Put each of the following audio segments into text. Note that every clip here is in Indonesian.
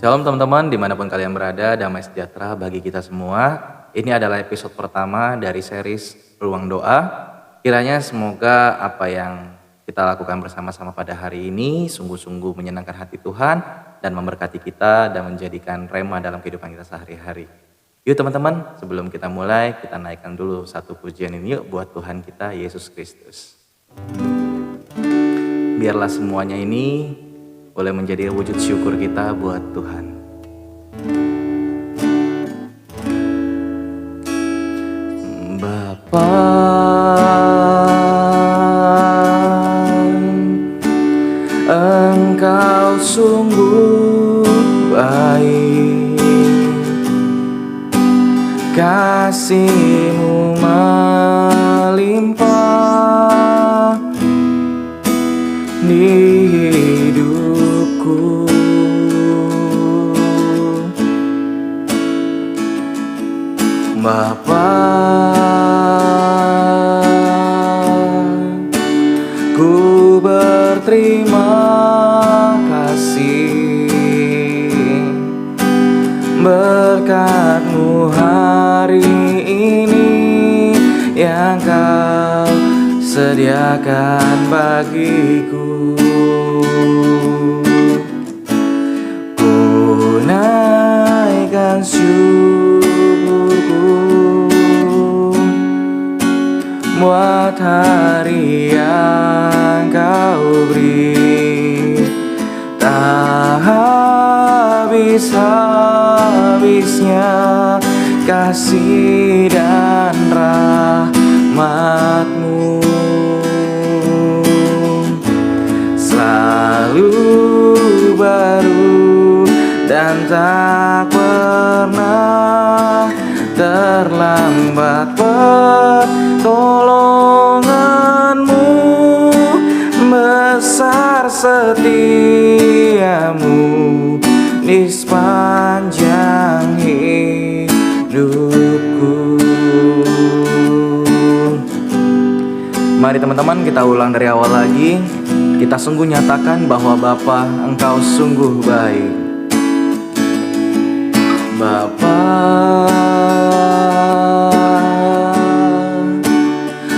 Shalom teman-teman, dimanapun kalian berada, damai sejahtera bagi kita semua. Ini adalah episode pertama dari series Ruang Doa. Kiranya semoga apa yang kita lakukan bersama-sama pada hari ini sungguh-sungguh menyenangkan hati Tuhan dan memberkati kita dan menjadikan rema dalam kehidupan kita sehari-hari. Yuk teman-teman, sebelum kita mulai, kita naikkan dulu satu pujian ini yuk buat Tuhan kita Yesus Kristus. Biarlah semuanya ini boleh menjadi wujud syukur kita buat Tuhan. Bapa, Engkau sungguh baik, kasih-Mu melimpah di hidupku. Bapa, ku berterima kasih berkat-Mu hari ini yang Kau sediakan bagiku. Ku naikkan syukurku buat hari yang Kau beri, tak habis-habisnya kasih dan rahmat-Mu. Selalu baru dan tak pernah terlambat pertolongan-Mu, besar setia-Mu di sepanjang hidupku. Mari teman-teman kita ulang dari awal lagi. Kita sungguh nyatakan bahwa Bapa, Engkau sungguh baik. Bapa,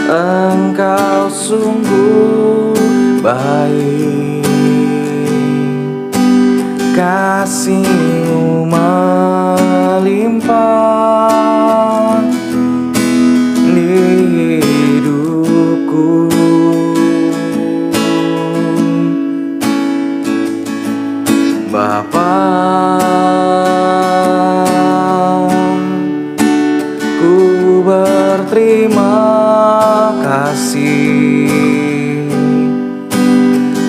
Engkau sungguh baik, kasih-Mu melimpah di hidupku. Bapa, ku berterima kasih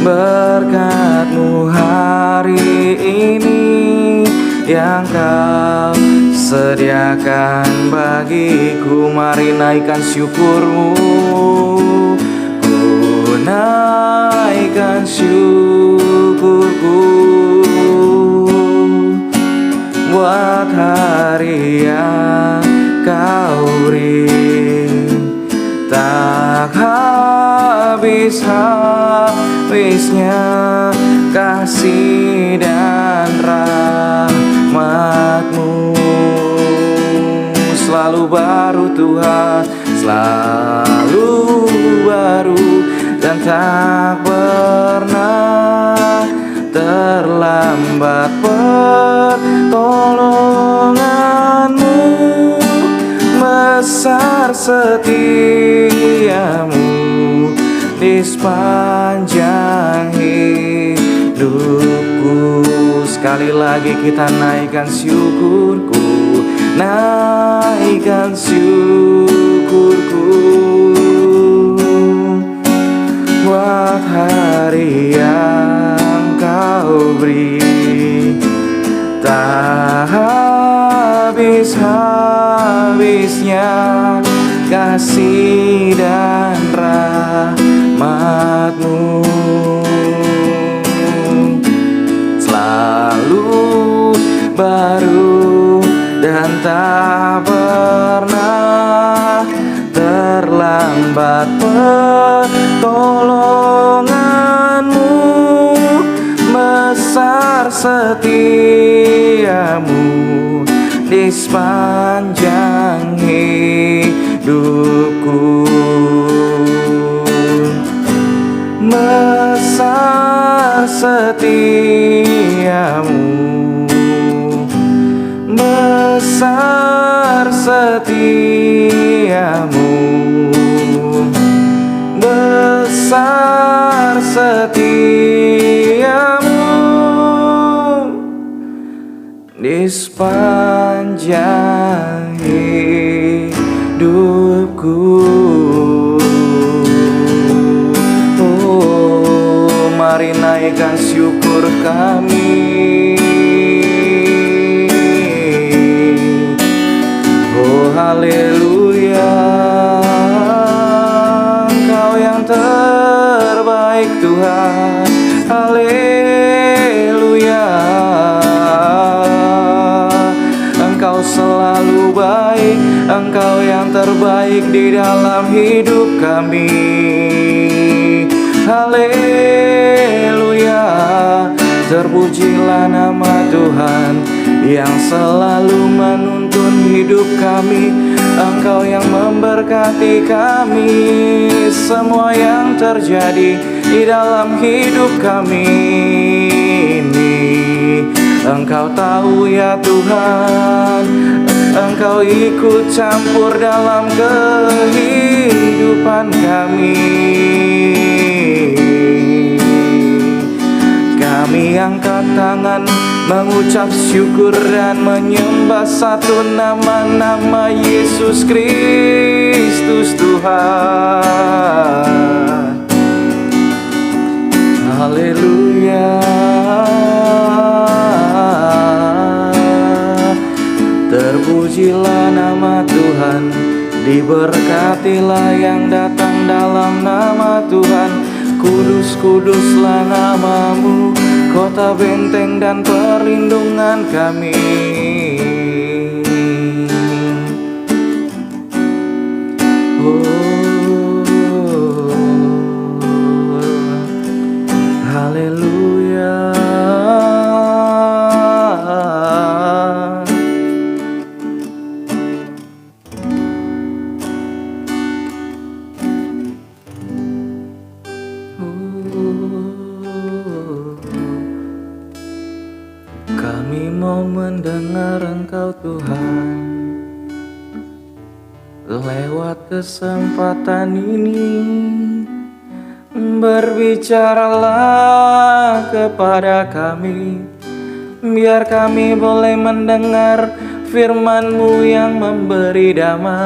berkat-Mu hari ini yang Kau sediakan bagiku. Mari naikkan syukur-Mu, ku naikkan syukurku buat hari yang Kau beri, tak habis-habisnya kasih dan rahmat-Mu. Selalu baru Tuhan, selalu baru dan tak pernah terlambat pertolongan-Mu, besar setia-Mu di sepanjang hidupku. Sekali lagi kita naikkan syukurku, naikkan syukurku buat hari yang Kau beri, tak habis-habisnya kasih dan rahmat-Mu. Selalu baru dan tak pernah terlambat pertolongan-Mu, besar setiamu di sepanjang hidupku. Besar setiamu, besar setiamu, besar setiamu di sepanjang hidupku. Oh, mari naikkan syukur kami. Oh, haleluya, Engkau yang terbaik Tuhan. Haleluya, Engkau selalu baik, Engkau yang terbaik di dalam hidup kami. Haleluya, terpujilah nama Tuhan yang selalu menuntun hidup kami. Engkau yang memberkati kami, semua yang terjadi di dalam hidup kami ini. Engkau tahu ya Tuhan, Engkau ikut campur dalam kehidupan kami. Kami angkat tangan mengucap syukur dan menyembah satu nama Yesus Kristus Tuhan. Haleluya, terpujilah nama Tuhan, diberkatilah yang datang dalam nama Tuhan. Kudus, kuduslah namamu, kota benteng dan perlindungan kami. Oh, haleluya. Kami mau mendengar Engkau Tuhan, lewat kesempatan ini. Berbicaralah kepada kami, biar kami boleh mendengar firman-Mu yang memberi damai.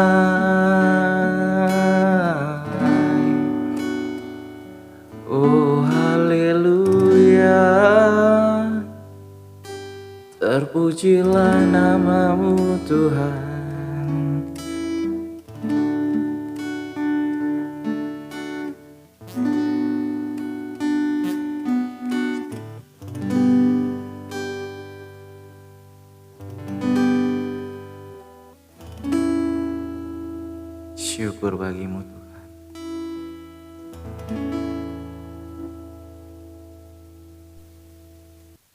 Oh, haleluya, terpujilah namamu Tuhan. Syukur bagimu Tuhan.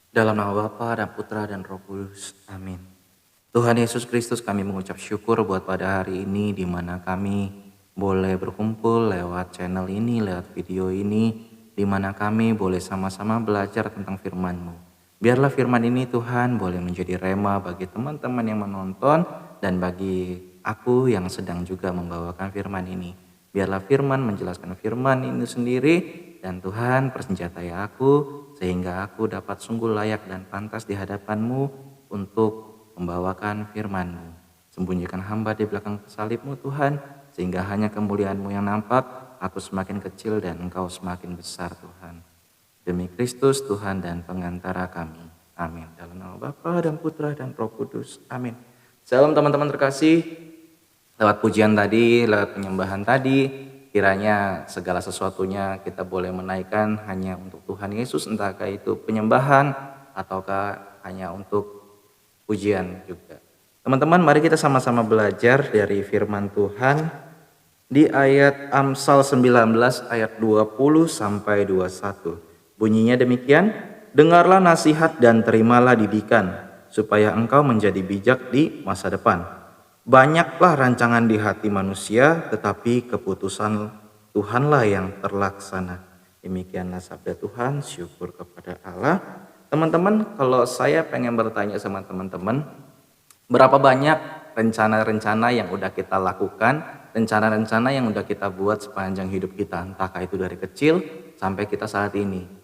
Dalam nama Bapa dan Putra dan Roh Kudus. Amin. Tuhan Yesus Kristus, kami mengucap syukur buat pada hari ini di mana kami boleh berkumpul lewat channel ini, lewat video ini, di mana kami boleh sama-sama belajar tentang firman-Mu. Biarlah firman ini Tuhan boleh menjadi rema bagi teman-teman yang menonton dan bagi aku yang sedang juga membawakan firman ini. Biarlah firman menjelaskan firman ini sendiri dan Tuhan persenjatai aku sehingga aku dapat sungguh layak dan pantas di hadapan-Mu untuk membawakan firman-Mu. Sembunyikan hamba di belakang salib-Mu Tuhan, sehingga hanya kemuliaan-Mu yang nampak, aku semakin kecil dan Engkau semakin besar Tuhan. Demi Kristus Tuhan dan pengantara kami. Amin. Dalam nama Bapa dan Putra dan Roh Kudus. Amin. Shalom teman-teman terkasih. Lewat pujian tadi, lewat penyembahan tadi, kiranya segala sesuatunya kita boleh menaikkan hanya untuk Tuhan Yesus, entahkah itu penyembahan ataukah hanya untuk pujian juga. Teman-teman, mari kita sama-sama belajar dari firman Tuhan di ayat Amsal 19 ayat 20 sampai 21. Bunyinya demikian, Dengarlah nasihat dan terimalah didikan, supaya engkau menjadi bijak di masa depan. Banyaklah rancangan di hati manusia, tetapi keputusan Tuhanlah yang terlaksana. Demikianlah sabda Tuhan, syukur kepada Allah. Teman-teman, kalau saya pengen bertanya sama teman-teman, berapa banyak rencana-rencana yang udah kita lakukan, rencana-rencana yang udah kita buat sepanjang hidup kita, entahkah itu dari kecil sampai kita saat ini.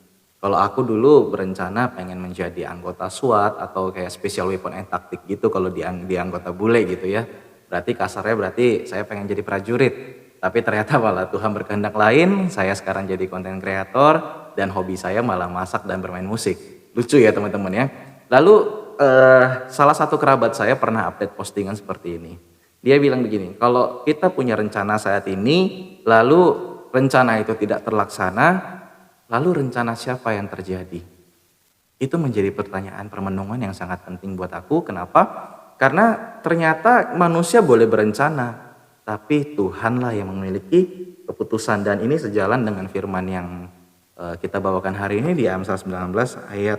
Kalau aku dulu berencana pengen menjadi anggota SWAT atau kayak Special Weapon and Tactic gitu kalau di anggota bule gitu ya. Berarti kasarnya berarti saya pengen jadi prajurit. Tapi ternyata malah Tuhan berkehendak lain, saya sekarang jadi konten kreator dan hobi saya malah masak dan bermain musik. Lucu ya teman-teman ya. Lalu salah satu kerabat saya pernah update postingan seperti ini. Dia bilang begini, kalau kita punya rencana saat ini, lalu rencana itu tidak terlaksana, lalu rencana siapa yang terjadi? Itu menjadi pertanyaan permenungan yang sangat penting buat aku. Kenapa? Karena ternyata manusia boleh berencana, tapi Tuhanlah yang memiliki keputusan. Dan ini sejalan dengan firman yang kita bawakan hari ini di Amsal 19 ayat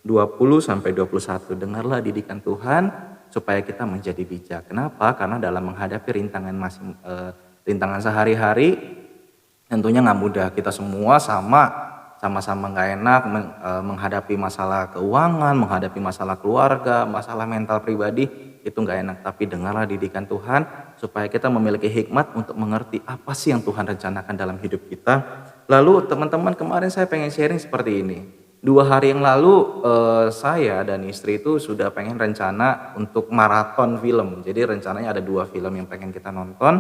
20-21. Dengarlah didikan Tuhan supaya kita menjadi bijak. Kenapa? Karena dalam menghadapi rintangan sehari-hari tentunya nggak mudah. Kita semua sama-sama nggak enak menghadapi masalah keuangan, menghadapi masalah keluarga, masalah mental pribadi, itu nggak enak. Tapi dengarlah didikan Tuhan supaya kita memiliki hikmat untuk mengerti apa sih yang Tuhan rencanakan dalam hidup kita. Lalu teman-teman, kemarin saya pengen sharing seperti ini. 2 hari yang lalu saya dan istri itu sudah pengen rencana untuk maraton film. Jadi rencananya ada 2 film yang pengen kita nonton.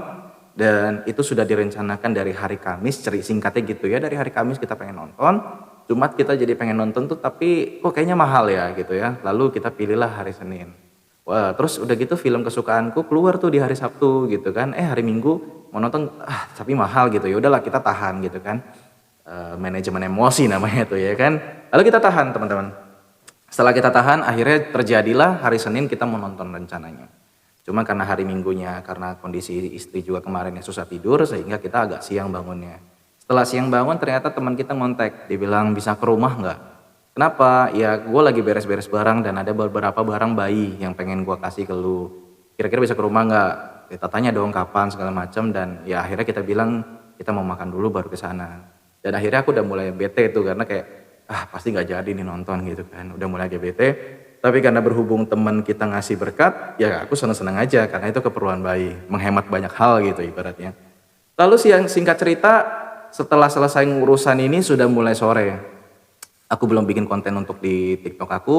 Dan itu sudah direncanakan dari hari Kamis, singkatnya gitu ya, dari hari Kamis kita pengen nonton, Jumat kita jadi pengen nonton tuh tapi kok kayaknya mahal ya gitu ya, lalu kita pilihlah hari Senin. Wah terus udah gitu film kesukaanku keluar tuh di hari Sabtu gitu kan, hari Minggu mau nonton, tapi mahal gitu, ya udahlah kita tahan gitu kan, manajemen emosi namanya tuh ya kan, lalu kita tahan teman-teman. Setelah kita tahan akhirnya terjadilah hari Senin kita mau nonton rencananya. Cuma karena hari Minggunya, karena kondisi istri juga kemarin yang susah tidur, sehingga kita agak siang bangunnya. Setelah siang bangun ternyata teman kita ngontek, dia bilang bisa ke rumah nggak? Kenapa? Ya gue lagi beres-beres barang dan ada beberapa barang bayi yang pengen gue kasih ke lu. Kira-kira bisa ke rumah nggak? Kita tanya dong kapan segala macam, dan ya akhirnya kita bilang kita mau makan dulu baru ke sana. Dan akhirnya aku udah mulai bete tuh karena kayak pasti nggak jadi nih nonton gitu kan, udah mulai agak bete. Tapi karena berhubung teman kita ngasih berkat, ya aku senang-senang aja karena itu keperluan bayi, menghemat banyak hal gitu ibaratnya. Lalu singkat cerita, setelah selesai urusan ini sudah mulai sore. Aku belum bikin konten untuk di TikTok aku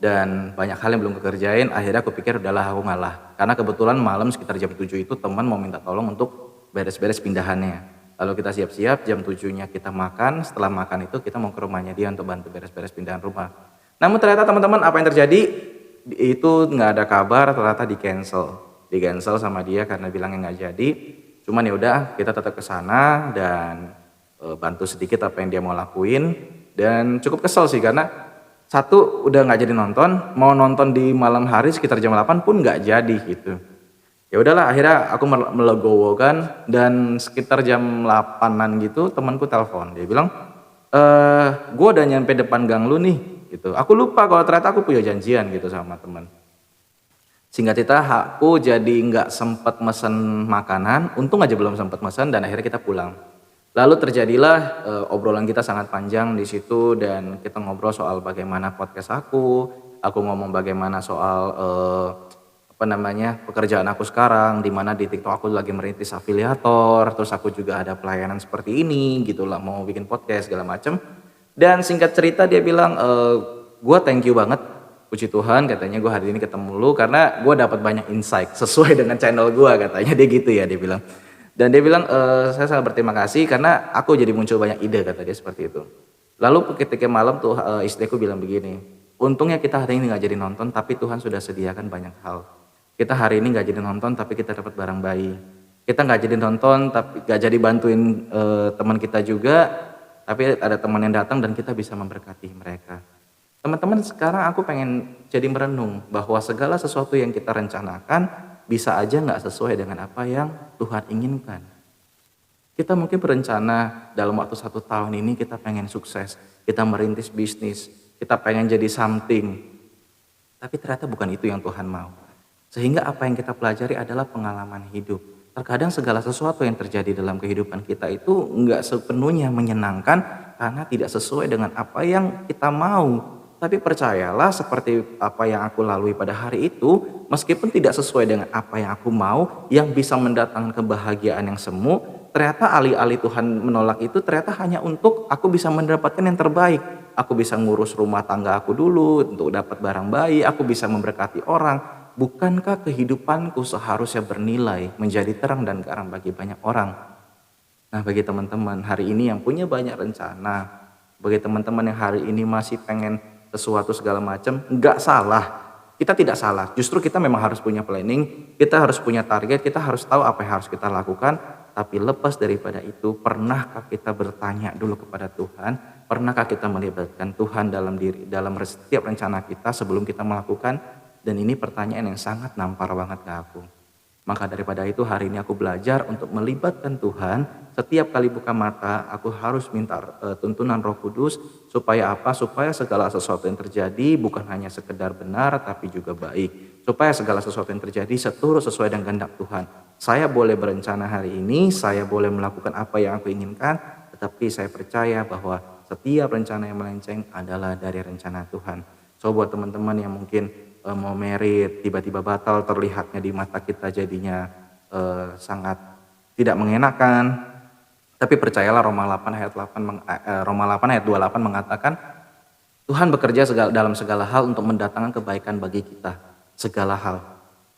dan banyak hal yang belum kekerjain. Akhirnya aku pikir udahlah aku ngalah. Karena kebetulan malam sekitar jam 7 itu teman mau minta tolong untuk beres-beres pindahannya. Lalu kita siap-siap, jam 7-nya kita makan. Setelah makan itu kita mau ke rumahnya dia untuk bantu beres-beres pindahan rumah. Namun ternyata teman-teman apa yang terjadi itu nggak ada kabar, ternyata di cancel sama dia karena bilangnya nggak jadi. Cuman ya udah kita tetap ke sana dan bantu sedikit apa yang dia mau lakuin, dan cukup kesel sih karena satu udah nggak jadi nonton, mau nonton di malam hari sekitar jam 8 pun nggak jadi gitu. Ya udahlah akhirnya aku melegowo kan, dan sekitar jam 8-an gitu temanku telepon, dia bilang gue udah nyampe depan gang lu nih gitu. Aku lupa kalau ternyata aku punya janjian gitu sama teman. Singkat cerita aku jadi nggak sempet mesen makanan, untung aja belum sempet mesen, dan akhirnya kita pulang. Lalu terjadilah obrolan kita sangat panjang di situ, dan kita ngobrol soal bagaimana podcast aku ngomong bagaimana soal pekerjaan aku sekarang, di mana di TikTok aku lagi merintis afiliator, terus aku juga ada pelayanan seperti ini gitulah, mau bikin podcast segala macem. Dan singkat cerita dia bilang, gue thank you banget, puji Tuhan katanya gue hari ini ketemu lu karena gue dapat banyak insight sesuai dengan channel gue katanya, dia gitu ya dia bilang. Dan dia bilang saya sangat berterima kasih karena aku jadi muncul banyak ide, kata dia seperti itu. Lalu ketika malam tuh istriku bilang begini, untungnya kita hari ini gak jadi nonton tapi Tuhan sudah sediakan banyak hal. Kita hari ini gak jadi nonton tapi kita dapat barang bayi. Kita gak jadi nonton tapi gak jadi bantuin teman kita juga, tapi ada teman yang datang dan kita bisa memberkati mereka. Teman-teman, sekarang aku pengen jadi merenung bahwa segala sesuatu yang kita rencanakan bisa aja gak sesuai dengan apa yang Tuhan inginkan. Kita mungkin berencana dalam waktu 1 tahun ini kita pengen sukses, kita merintis bisnis, kita pengen jadi something, tapi ternyata bukan itu yang Tuhan mau. Sehingga apa yang kita pelajari adalah pengalaman hidup. Terkadang segala sesuatu yang terjadi dalam kehidupan kita itu nggak sepenuhnya menyenangkan karena tidak sesuai dengan apa yang kita mau. Tapi percayalah seperti apa yang aku lalui pada hari itu, meskipun tidak sesuai dengan apa yang aku mau, yang bisa mendatangkan kebahagiaan yang semu, ternyata alih-alih Tuhan menolak itu ternyata hanya untuk aku bisa mendapatkan yang terbaik. Aku bisa ngurus rumah tangga aku dulu untuk dapat barang bayi, aku bisa memberkati orang. Bukankah kehidupanku seharusnya bernilai menjadi terang dan garam bagi banyak orang? Nah, bagi teman-teman hari ini yang punya banyak rencana, bagi teman-teman yang hari ini masih pengen sesuatu segala macam, nggak salah. Kita tidak salah, justru kita memang harus punya planning, kita harus punya target, kita harus tahu apa yang harus kita lakukan. Tapi lepas daripada itu, pernahkah kita bertanya dulu kepada Tuhan? Pernahkah kita melibatkan Tuhan dalam setiap rencana kita sebelum kita melakukan? Dan ini pertanyaan yang sangat nampar banget ke aku. Maka daripada itu hari ini aku belajar untuk melibatkan Tuhan. Setiap kali buka mata aku harus minta tuntunan Roh Kudus. Supaya apa? Supaya segala sesuatu yang terjadi bukan hanya sekedar benar tapi juga baik. Supaya segala sesuatu yang terjadi sesuai dengan kehendak Tuhan. Saya boleh berencana hari ini, saya boleh melakukan apa yang aku inginkan. Tetapi saya percaya bahwa setiap rencana yang melenceng adalah dari rencana Tuhan. So buat teman-teman yang mungkin mau merit tiba-tiba batal, terlihatnya di mata kita jadinya sangat tidak mengenakan, tapi percayalah Roma 8 ayat 28 mengatakan Tuhan bekerja dalam segala hal untuk mendatangkan kebaikan bagi kita, segala hal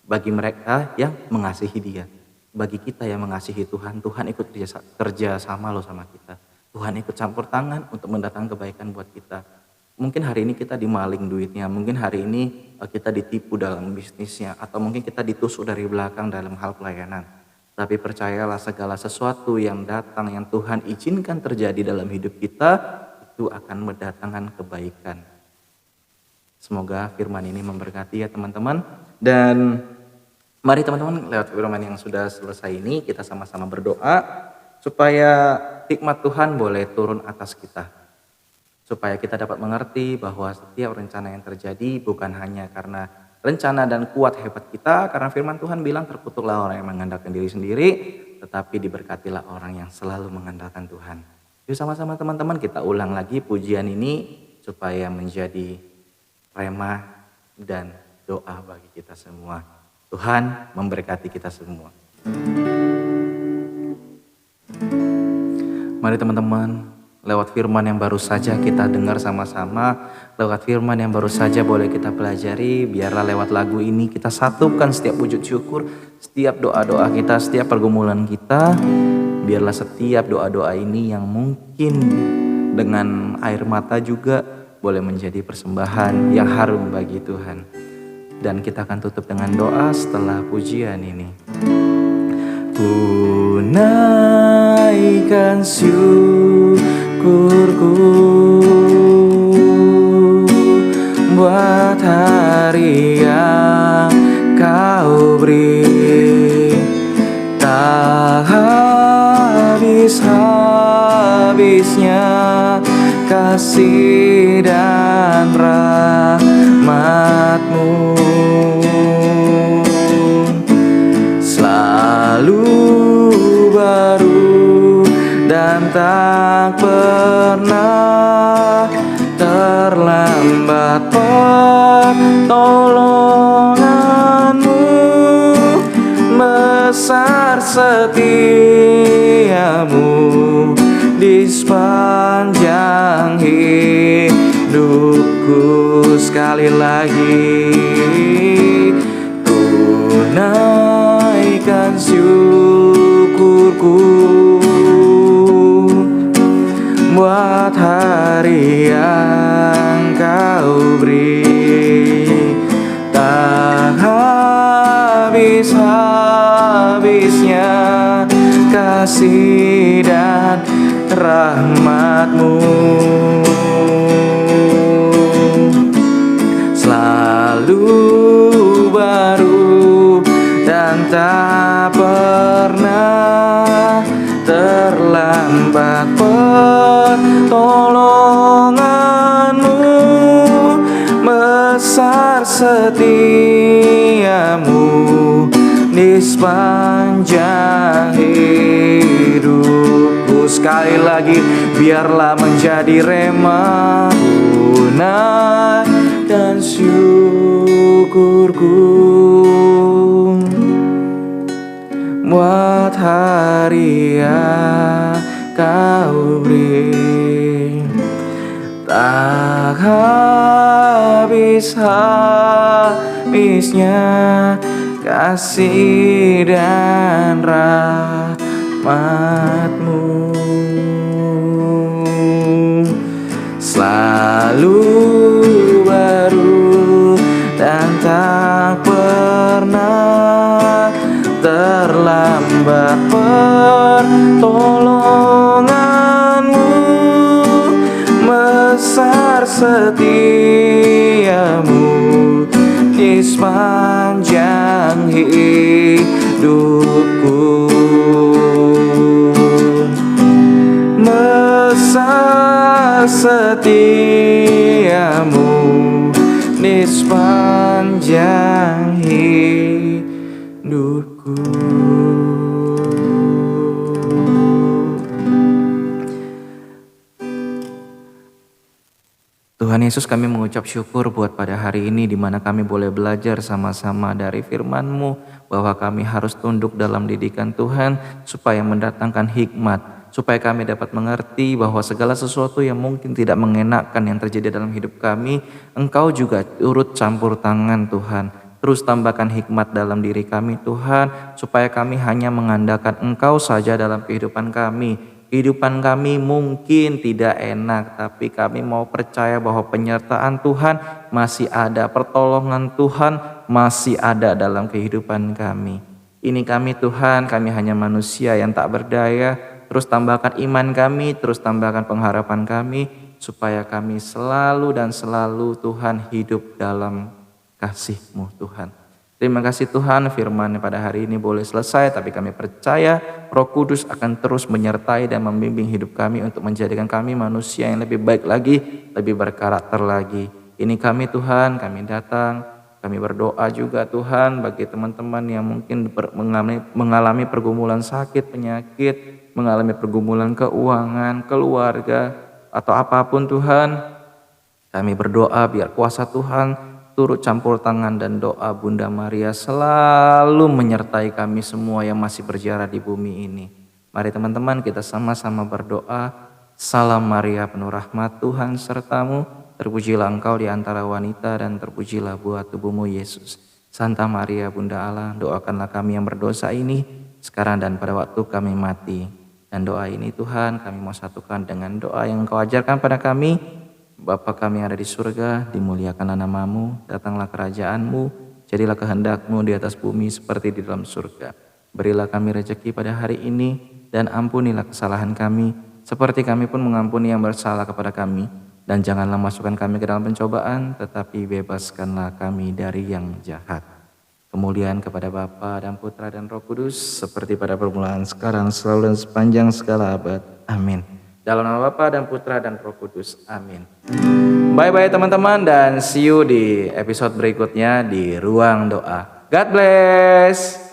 bagi mereka yang mengasihi Dia. Bagi kita yang mengasihi Tuhan, Tuhan ikut kerja sama loh sama kita. Tuhan ikut campur tangan untuk mendatangkan kebaikan buat kita. Mungkin hari ini kita dimaling duitnya, mungkin hari ini kita ditipu dalam bisnisnya, atau mungkin kita ditusuk dari belakang dalam hal pelayanan. Tapi percayalah segala sesuatu yang datang, yang Tuhan izinkan terjadi dalam hidup kita, itu akan mendatangkan kebaikan. Semoga firman ini memberkati ya teman-teman. Dan mari teman-teman lewat firman yang sudah selesai ini, kita sama-sama berdoa supaya hikmat Tuhan boleh turun atas kita. Supaya kita dapat mengerti bahwa setiap rencana yang terjadi bukan hanya karena rencana dan kuat hebat kita, karena firman Tuhan bilang terkutuklah orang yang mengandalkan diri sendiri, tetapi diberkatilah orang yang selalu mengandalkan Tuhan. Yuk sama-sama teman-teman kita ulang lagi pujian ini supaya menjadi rema dan doa bagi kita semua. Tuhan memberkati kita semua. Mari teman-teman, lewat firman yang baru saja kita dengar sama-sama, lewat firman yang baru saja boleh kita pelajari, biarlah lewat lagu ini kita satukan setiap wujud syukur, setiap doa-doa kita, setiap pergumulan kita. Biarlah setiap doa-doa ini yang mungkin dengan air mata juga boleh menjadi persembahan yang harum bagi Tuhan. Dan kita akan tutup dengan doa setelah pujian ini. Ku naikkan syukurku buat hari yang kau beri, tak habis-habisnya kasih dan rahmat-Mu. Selalu baru dan tak pernah terlambat pertolongan-Mu. Besar setiamu di sepanjang hidupku. Sekali lagi ku naikkan syukurku buat hari yang kau beri, tak habis-habisnya kasih dan rahmat-Mu. Selalu baru dan tak pernah terlambat pertolongan-Mu. sepanjang hidupku. Sekali lagi, biarlah menjadi rema tunai dan syukurku buat hari yang kau beri. Tak habis-habisnya kasih dan rahmat-Mu, selalu baru dan tak pernah terlambat pertolongan-Mu. Besar setiamu di sepanjang hidupku. Besar setiamu di sepanjang hidupku. Tuhan Yesus, kami mengucap syukur buat pada hari ini di mana kami boleh belajar sama-sama dari firman-Mu bahwa kami harus tunduk dalam didikan Tuhan supaya mendatangkan hikmat, supaya kami dapat mengerti bahwa segala sesuatu yang mungkin tidak mengenakkan yang terjadi dalam hidup kami, Engkau juga turut campur tangan Tuhan. Terus tambahkan hikmat dalam diri kami Tuhan, supaya kami hanya mengandalkan Engkau saja dalam kehidupan kami. Kehidupan kami mungkin tidak enak, tapi kami mau percaya bahwa penyertaan Tuhan masih ada, pertolongan Tuhan masih ada dalam kehidupan kami. Ini kami Tuhan, kami hanya manusia yang tak berdaya. Terus tambahkan iman kami, terus tambahkan pengharapan kami, supaya kami selalu dan selalu Tuhan hidup dalam kasih-Mu Tuhan. Terima kasih Tuhan, firman pada hari ini boleh selesai, tapi kami percaya Roh Kudus akan terus menyertai dan membimbing hidup kami untuk menjadikan kami manusia yang lebih baik lagi, lebih berkarakter lagi. Ini kami Tuhan, kami datang, kami berdoa juga Tuhan bagi teman-teman yang mungkin mengalami pergumulan sakit, penyakit, mengalami pergumulan keuangan, keluarga, atau apapun Tuhan. Kami berdoa biar kuasa Tuhan turut campur tangan dan doa Bunda Maria selalu menyertai kami semua yang masih berjalan di bumi ini. Mari teman-teman kita sama-sama berdoa. Salam Maria penuh rahmat, Tuhan sertamu. Terpujilah engkau di antara wanita dan terpujilah buah tubuhmu Yesus. Santa Maria Bunda Allah, doakanlah kami yang berdosa ini sekarang dan pada waktu kami mati. Dan doa ini Tuhan kami mau satukan dengan doa yang Engkau ajarkan pada kami. Bapa kami yang ada di surga, dimuliakanlah nama-Mu, datanglah kerajaan-Mu, jadilah kehendak-Mu di atas bumi seperti di dalam surga. Berilah kami rezeki pada hari ini, dan ampunilah kesalahan kami, seperti kami pun mengampuni yang bersalah kepada kami. Dan janganlah masukkan kami ke dalam pencobaan, tetapi bebaskanlah kami dari yang jahat. Kemuliaan kepada Bapa dan Putra dan Roh Kudus, seperti pada permulaan, sekarang, selalu dan sepanjang segala abad. Amin. Dalam nama Bapa dan Putra dan Roh Kudus. Amin. Bye-bye teman-teman, dan see you di episode berikutnya di Ruang Doa. God bless.